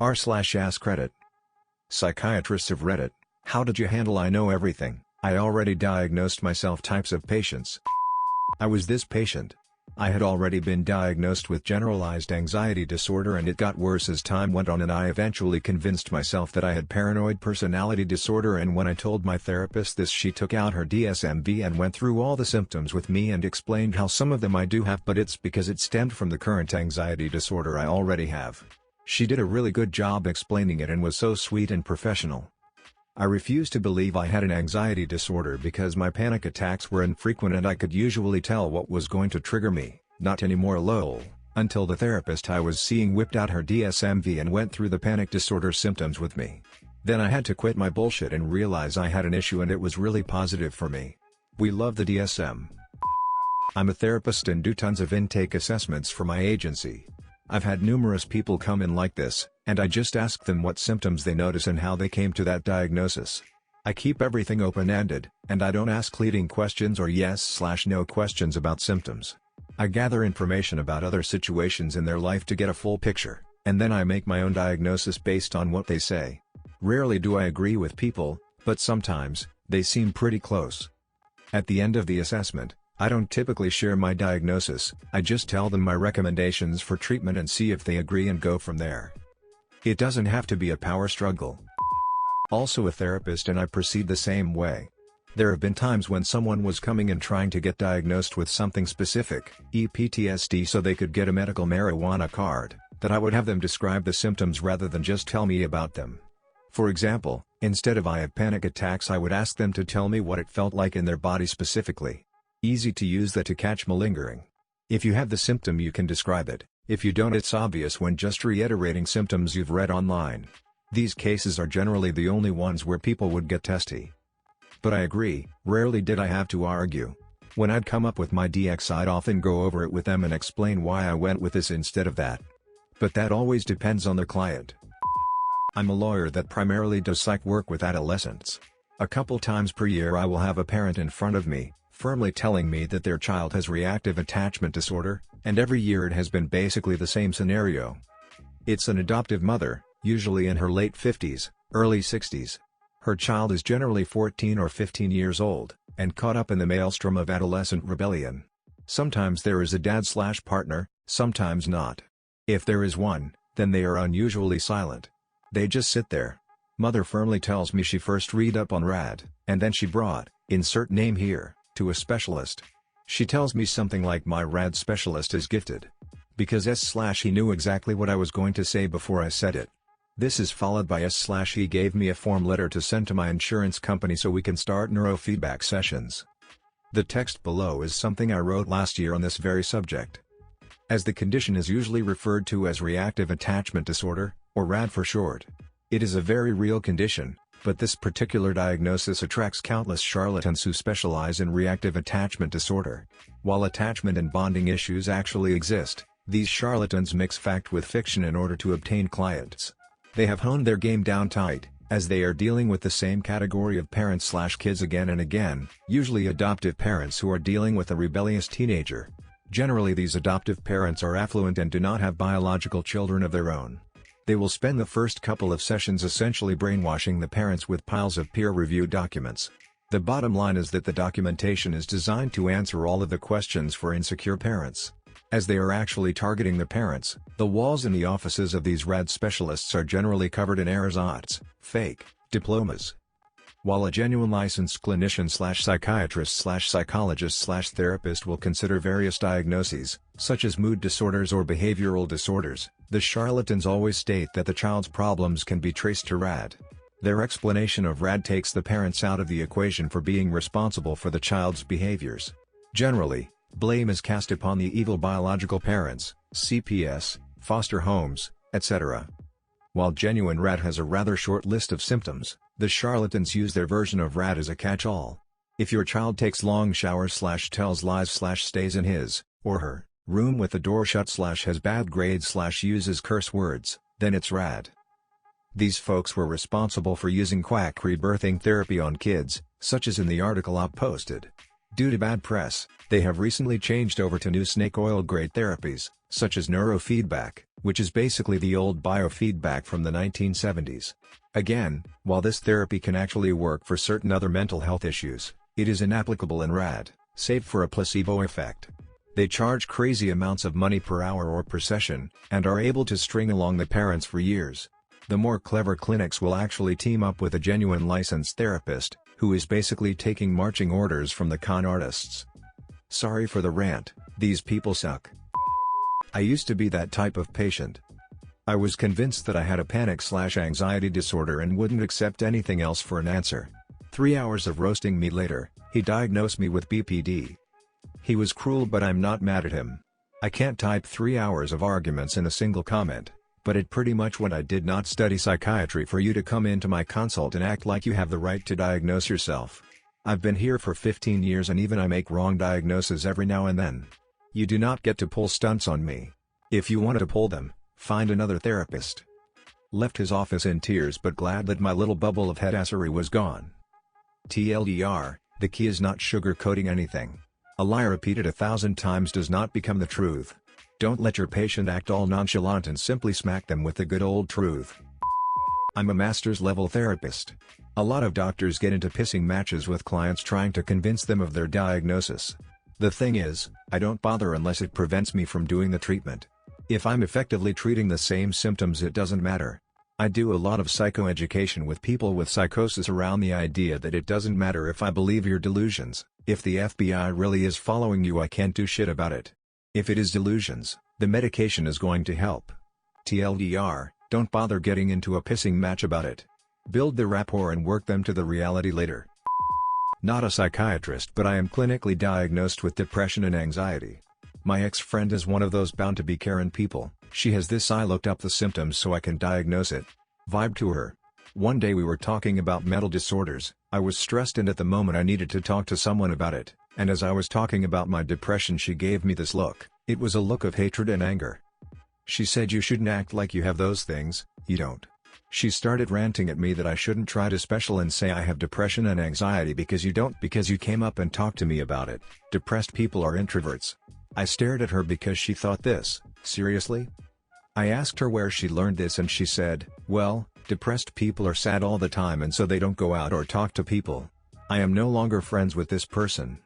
r/AskReddit. Psychiatrists of Reddit, how did you handle I know everything, I already diagnosed myself types of patients? I was this patient. I had already been diagnosed with generalized anxiety disorder and it got worse as time went on and I eventually convinced myself that I had paranoid personality disorder, and when I told my therapist this, she took out her DSM-V and went through all the symptoms with me and explained how some of them I do have, but it's because it stemmed from the current anxiety disorder I already have. She did a really good job explaining it and was so sweet and professional. I refused to believe I had an anxiety disorder because my panic attacks were infrequent and I could usually tell what was going to trigger me. Not anymore lol, until the therapist I was seeing whipped out her DSM-V and went through the panic disorder symptoms with me. Then I had to quit my bullshit and realize I had an issue, and it was really positive for me. We love the DSM. I'm a therapist and do tons of intake assessments for my agency. I've had numerous people come in like this, and I just ask them what symptoms they notice and how they came to that diagnosis. I keep everything open-ended, and I don't ask leading questions or yes/no questions about symptoms. I gather information about other situations in their life to get a full picture, and then I make my own diagnosis based on what they say. Rarely do I agree with people, but sometimes, they seem pretty close. At the end of the assessment, I don't typically share my diagnosis, I just tell them my recommendations for treatment and see if they agree and go from there. It doesn't have to be a power struggle. Also a therapist and I proceed the same way. There have been times when someone was coming and trying to get diagnosed with something specific, PTSD, so they could get a medical marijuana card, that I would have them describe the symptoms rather than just tell me about them. For example, instead of I have panic attacks, I would ask them to tell me what it felt like in their body specifically. Easy to use that to catch malingering. If you have the symptom you can describe it, if you don't it's obvious when just reiterating symptoms you've read online. These cases are generally the only ones where people would get testy. But I agree, rarely did I have to argue. When I'd come up with my DX I'd often go over it with them and explain why I went with this instead of that. But that always depends on the client. I'm a lawyer that primarily does psych work with adolescents. A couple times per year I will have a parent in front of me, firmly telling me that their child has reactive attachment disorder, and every year it has been basically the same scenario. It's an adoptive mother, usually in her late 50s, early 60s. Her child is generally 14 or 15 years old, and caught up in the maelstrom of adolescent rebellion. Sometimes there is a dad/partner, sometimes not. If there is one, then they are unusually silent. They just sit there. Mother firmly tells me she first read up on RAD, and then she brought, insert name here, to a specialist. She tells me something like my RAD specialist is gifted. Because he knew exactly what I was going to say before I said it. This is followed by he gave me a form letter to send to my insurance company so we can start neurofeedback sessions. The text below is something I wrote last year on this very subject. As the condition is usually referred to as reactive attachment disorder, or RAD for short. It is a very real condition, but this particular diagnosis attracts countless charlatans who specialize in reactive attachment disorder. While attachment and bonding issues actually exist, these charlatans mix fact with fiction in order to obtain clients. They have honed their game down tight, as they are dealing with the same category of parents/kids again and again, usually adoptive parents who are dealing with a rebellious teenager. Generally these adoptive parents are affluent and do not have biological children of their own. They will spend the first couple of sessions essentially brainwashing the parents with piles of peer-reviewed documents. The bottom line is that the documentation is designed to answer all of the questions for insecure parents. As they are actually targeting the parents, the walls in the offices of these RAD specialists are generally covered in ersatz, fake, diplomas. While a genuine licensed clinician/psychiatrist/psychologist/therapist will consider various diagnoses, such as mood disorders or behavioral disorders, the charlatans always state that the child's problems can be traced to RAD. Their explanation of RAD takes the parents out of the equation for being responsible for the child's behaviors. Generally, blame is cast upon the evil biological parents, CPS, foster homes, etc. While genuine RAD has a rather short list of symptoms, the charlatans use their version of RAD as a catch-all. If your child takes long showers/tells lies/stays in his, or her, room with the door shut/has bad grades/uses curse words, then it's RAD. These folks were responsible for using quack rebirthing therapy on kids, such as in the article I posted. Due to bad press, they have recently changed over to new snake oil grade therapies, such as neurofeedback, which is basically the old biofeedback from the 1970s. Again, while this therapy can actually work for certain other mental health issues, it is inapplicable in RAD, save for a placebo effect. They charge crazy amounts of money per hour or per session, and are able to string along the parents for years. The more clever clinics will actually team up with a genuine licensed therapist, who is basically taking marching orders from the con artists. Sorry for the rant, these people suck. I used to be that type of patient. I was convinced that I had a panic/anxiety disorder and wouldn't accept anything else for an answer. 3 hours of roasting me later, he diagnosed me with BPD. He was cruel, but I'm not mad at him. I can't type 3 hours of arguments in a single comment, but it pretty much what I did not study psychiatry for you to come into my consult and act like you have the right to diagnose yourself. I've been here for 15 years and even I make wrong diagnoses every now and then. You do not get to pull stunts on me. If you want to pull them, find another therapist. Left his office in tears but glad that my little bubble of headassery was gone. TLDR, the key is not sugarcoating anything. A lie repeated 1,000 times does not become the truth. Don't let your patient act all nonchalant and simply smack them with the good old truth. I'm a master's level therapist. A lot of doctors get into pissing matches with clients trying to convince them of their diagnosis. The thing is, I don't bother unless it prevents me from doing the treatment. If I'm effectively treating the same symptoms, it doesn't matter. I do a lot of psychoeducation with people with psychosis around the idea that it doesn't matter if I believe your delusions. If the FBI really is following you, I can't do shit about it. If it is delusions, the medication is going to help. TLDR, don't bother getting into a pissing match about it. Build the rapport and work them to the reality later. Not a psychiatrist, but I am clinically diagnosed with depression and anxiety. My ex-friend is one of those bound to be Karen people. She has this "I looked up the symptoms so I can diagnose it" vibe to her. One day we were talking about mental disorders. I was stressed and at the moment I needed to talk to someone about it, and as I was talking about my depression she gave me this look. It was a look of hatred and anger. She said, "You shouldn't act like you have those things, you don't." She started ranting at me that I shouldn't try to special and say I have depression and anxiety because you don't, because you came up and talked to me about it. Depressed people are introverts. I stared at her because she thought this. Seriously? I asked her where she learned this and she said, "Well, depressed people are sad all the time and so they don't go out or talk to people." I am no longer friends with this person.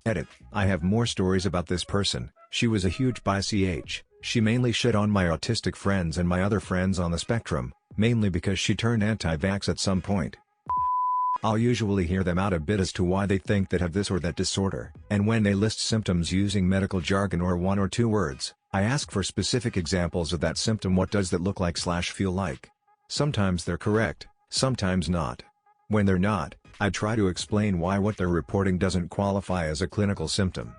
Edit. I have more stories about this person. She was a huge bi-ch. She mainly shit on my autistic friends and my other friends on the spectrum, mainly because she turned anti-vax at some point. I'll usually hear them out a bit as to why they think that have this or that disorder, and when they list symptoms using medical jargon or 1 or 2 words, I ask for specific examples of that symptom. What does that look like/feel like? Sometimes they're correct, sometimes not. When they're not, I try to explain why what they're reporting doesn't qualify as a clinical symptom.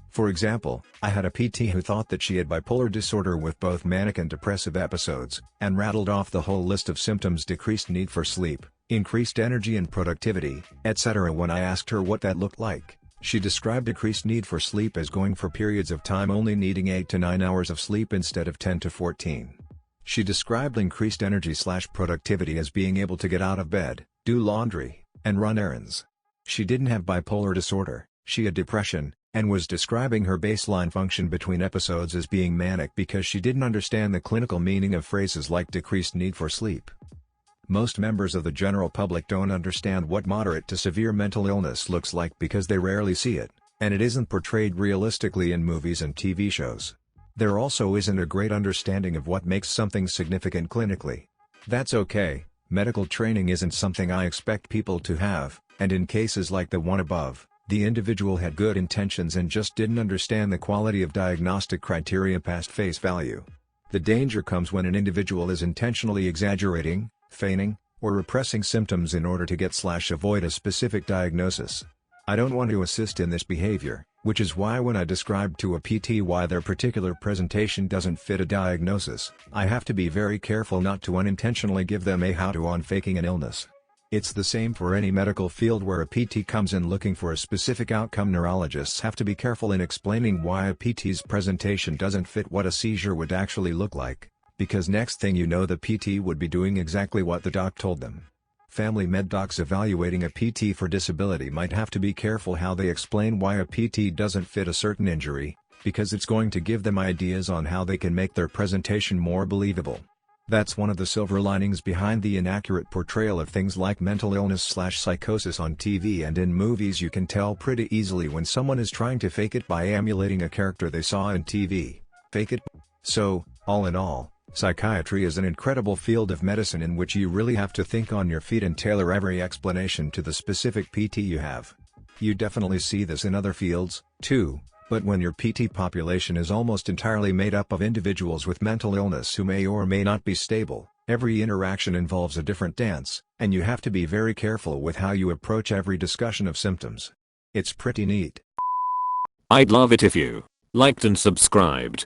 For example, I had a PT who thought that she had bipolar disorder with both manic and depressive episodes, and rattled off the whole list of symptoms: decreased need for sleep, increased energy and productivity, etc. When I asked her what that looked like, she described decreased need for sleep as going for periods of time only needing 8 to 9 hours of sleep instead of 10 to 14. She described increased energy/productivity as being able to get out of bed, do laundry, and run errands. She didn't have bipolar disorder, she had depression, and was describing her baseline function between episodes as being manic because she didn't understand the clinical meaning of phrases like decreased need for sleep. Most members of the general public don't understand what moderate to severe mental illness looks like because they rarely see it, and it isn't portrayed realistically in movies and TV shows. There also isn't a great understanding of what makes something significant clinically. That's okay, medical training isn't something I expect people to have, and in cases like the one above, the individual had good intentions and just didn't understand the quality of diagnostic criteria past face value. The danger comes when an individual is intentionally exaggerating, feigning, or repressing symptoms in order to get/avoid a specific diagnosis. I don't want to assist in this behavior, which is why when I describe to a PT why their particular presentation doesn't fit a diagnosis, I have to be very careful not to unintentionally give them a how-to on faking an illness. It's the same for any medical field where a PT comes in looking for a specific outcome. Neurologists have to be careful in explaining why a PT's presentation doesn't fit what a seizure would actually look like, because next thing you know the PT would be doing exactly what the doc told them. Family med docs evaluating a PT for disability might have to be careful how they explain why a PT doesn't fit a certain injury, because it's going to give them ideas on how they can make their presentation more believable. That's one of the silver linings behind the inaccurate portrayal of things like mental illness/psychosis on TV and in movies. You can tell pretty easily when someone is trying to fake it by emulating a character they saw in TV. Fake it. So, all in all, psychiatry is an incredible field of medicine in which you really have to think on your feet and tailor every explanation to the specific PT you have. You definitely see this in other fields, too, but when your PT population is almost entirely made up of individuals with mental illness who may or may not be stable, every interaction involves a different dance, and you have to be very careful with how you approach every discussion of symptoms. It's pretty neat. I'd love it if you liked and subscribed.